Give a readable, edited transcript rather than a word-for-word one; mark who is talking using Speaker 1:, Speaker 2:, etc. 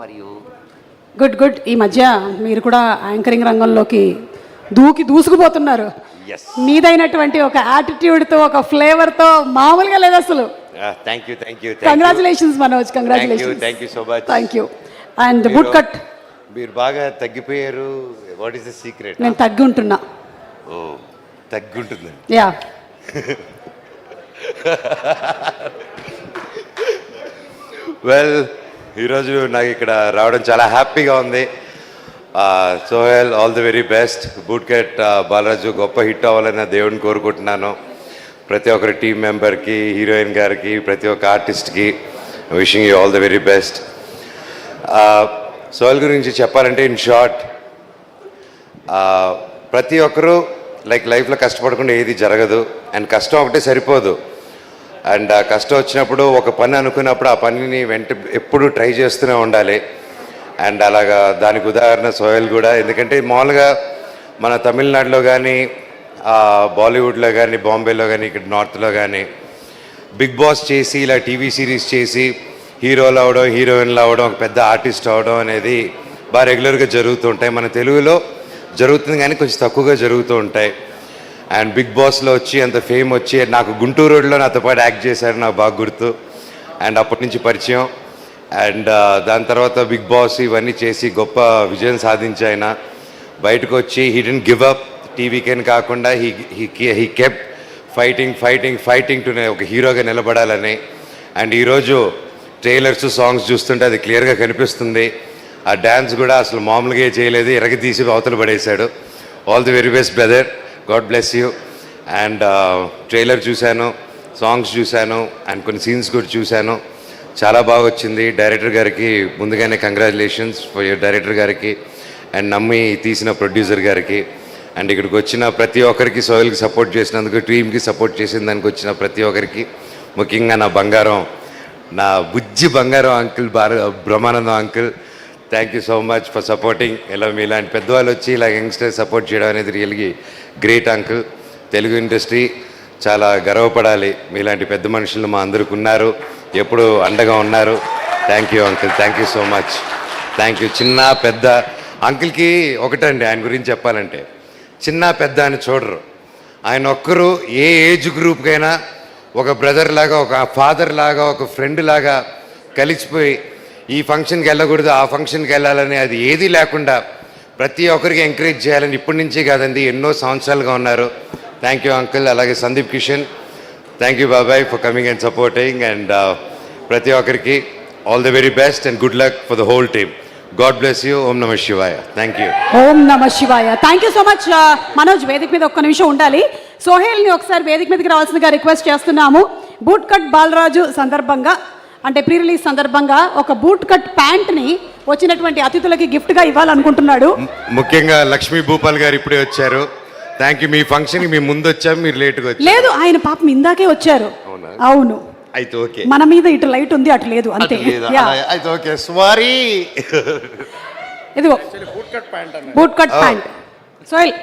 Speaker 1: Are you?
Speaker 2: Good good. ఈ మధ్య మీరు కూడా యాంకరింగ్ రంగంలోకి దూసుకుపోతున్నారు. మీదైనటువంటి ఒక యాటిట్యూడ్తో, ఒక ఫ్లేవర్తో మామూలుగా లేదు అసలు.
Speaker 1: Thank you, thank you.
Speaker 2: Congratulations Manoj, congratulations.
Speaker 1: Thank you so much.
Speaker 2: Thank you. And బుట్ కట్.
Speaker 1: మీరు బాగా తగ్గిపోయారు. What is the secret?
Speaker 2: నేను తగ్గి ఉంటున్నా.
Speaker 1: ఓ, తగ్గుంటుంది.
Speaker 2: యా.
Speaker 1: వెల్, ఈరోజు నాకు ఇక్కడ రావడం చాలా హ్యాపీగా ఉంది. Sohel, all the very best. Boot Cut Balaraju గొప్ప హిట్ అవ్వాలని దేవుడిని కోరుకుంటున్నాను. ప్రతి ఒక్కరి టీం మెంబర్కి, హీరోయిన్ గారికి, ప్రతి ఒక్క ఆర్టిస్ట్కి wishing you all the very best. Sohel గురించి చెప్పాలంటే ఇన్ షార్ట్, ప్రతి ఒక్కరూ లైఫ్లో కష్టపడకుండా ఏది జరగదు. అండ్ కష్టం ఒకటే సరిపోదు. అండ్ ఆ కష్టం వచ్చినప్పుడు ఒక పని అనుకున్నప్పుడు ఆ పనిని ఎప్పుడు ట్రై చేస్తూనే ఉండాలి. అండ్ అలాగా దానికి ఉదాహరణ సోహెల్ కూడా. ఎందుకంటే మామూలుగా మన తమిళనాడులో కానీ, బాలీవుడ్లో కానీ, బాంబేలో కానీ, ఇక్కడ నార్త్లో కానీ బిగ్ బాస్ చేసి ఇలా టీవీ సిరీస్ చేసి హీరోలు అవ్వడం, హీరోయిన్లు అవ్వడం, ఒక పెద్ద ఆర్టిస్ట్ అవ్వడం అనేది బాగా రెగ్యులర్గా జరుగుతూ ఉంటాయి. మన తెలుగులో జరుగుతుంది కానీ కొంచెం తక్కువగా జరుగుతూ ఉంటాయి. అండ్ బిగ్ బాస్లో వచ్చి అంత ఫేమ్ వచ్చి, నాకు గుంటూరు రోడ్లో నాతో పాటు యాక్ట్ చేశారు, నాకు బాగా గుర్తు. అండ్ అప్పటి నుంచి పరిచయం. అండ్ దాని తర్వాత బిగ్ బాస్ ఇవన్నీ చేసి గొప్ప విజయం సాధించి ఆయన బయటకు వచ్చి హీ డెంట్ గివ్ అప్. టీవీకేని కాకుండా హీ కెప్ట్ ఫైటింగ్ టు ఒక హీరోగా నిలబడాలని. అండ్ ఈరోజు ట్రైలర్స్, సాంగ్స్ చూస్తుంటే అది క్లియర్గా కనిపిస్తుంది. ఆ డ్యాన్స్ కూడా అసలు మామూలుగా చేయలేదు, ఎరగతీసి అవతల పడేశాడు. All the very best brother, God bless you. And trailer చూశాను, సాంగ్స్ చూశాను, అండ్ కొన్ని సీన్స్ కూడా చూశాను. చాలా బాగా వచ్చింది. డైరెక్టర్ గారికి ముందుగానే కంగ్రాచులేషన్స్ ఫర్ యూర్ డైరెక్టర్ గారికి, అండ్ నమ్మి తీసిన ప్రొడ్యూసర్ గారికి, అండ్ ఇక్కడికి వచ్చిన ప్రతి ఒక్కరికి, సోహెల్కి సపోర్ట్ చేసినందుకు, టీమ్కి సపోర్ట్ చేసిన దానికి వచ్చిన ప్రతి ఒక్కరికి, ముఖ్యంగా నా బంగారం, నా బుజ్జి బంగారం uncle Brahmanandam uncle, thank you so much for supporting. ఇలా మీలాంటి పెద్దవాళ్ళు వచ్చి ఇలా యంగ్స్టర్స్ సపోర్ట్ చేయడం అనేది రియల్గా గ్రేట్ అంకుల్. తెలుగు ఇండస్ట్రీ చాలా గర్వపడాలి. మీలాంటి పెద్ద మనుషులు మా అందరికి ఉన్నారు, ఎప్పుడు అండగా ఉన్నారు. Thank you uncle, thank you so much. Thank you. చిన్న పెద్ద అంకుల్కి ఒకటండి, ఆయన గురించి చెప్పాలంటే చిన్న పెద్ద అని చూడరు. ఆయన ఒక్కరు ఏ ఏజ్ గ్రూప్కైనా ఒక బ్రదర్ లాగా, ఒక ఫాదర్ లాగా, ఒక ఫ్రెండ్ లాగా కలిసిపోయి ఈ ఫంక్షన్కి వెళ్ళకూడదు, ఆ ఫంక్షన్కి వెళ్ళాలని అది ఏదీ లేకుండా ప్రతి ఒక్కరికి ఎంకరేజ్ చేయాలని ఇప్పటి నుంచే కాదండి, ఎన్నో సంవత్సరాలుగా ఉన్నారు. Thank you uncle. అలాగే సందీప్ కిషన్, థ్యాంక్ యూ బాబాయ్ for coming and supporting. And ప్రతి ఒక్కరికి all the very best and good luck for the whole team. God bless you. ఓం నమ శివాయ. Thank you.
Speaker 2: ఓం నమ శివాయ. Thank you so much. Manoj, వేదిక మీద ఒక్క నిమిషం ఉండాలి. సోహెల్ని ఒకసారి వేదిక మీదకి రావాల్సిందిగా రిక్వెస్ట్ చేస్తున్నాము. బూట్ కట్ బాలరాజు సందర్భంగా, అంటే ప్రీ రిలీజ్ సందర్భంగా ఒక బూట్ కట్ ప్యాంట్ని వచ్చినటువంటి అతిథులకి గిఫ్ట్గా ఇవ్వాలనుకుంటున్నాడు.
Speaker 1: ముఖ్యంగా లక్ష్మీ భూపాల్ గారు ఇప్పుడే వచ్చారు. Thank you. మీ ఫంక్షన్కి మేము ముందు వచ్చాము, మీరు లేట్గా వచ్చారు.
Speaker 2: లేదు, ఆయన పాపం ఇందాకే వచ్చారు. అవును,
Speaker 1: అయితే ఓకే.
Speaker 2: మన మీద ఇటు లైట్ ఉంది, అటు లేదు, అంతే.
Speaker 1: అయితే ఓకే, సారీ.
Speaker 2: ఇదిగో బూట్ కట్ ప్యాంట్. సోహెల్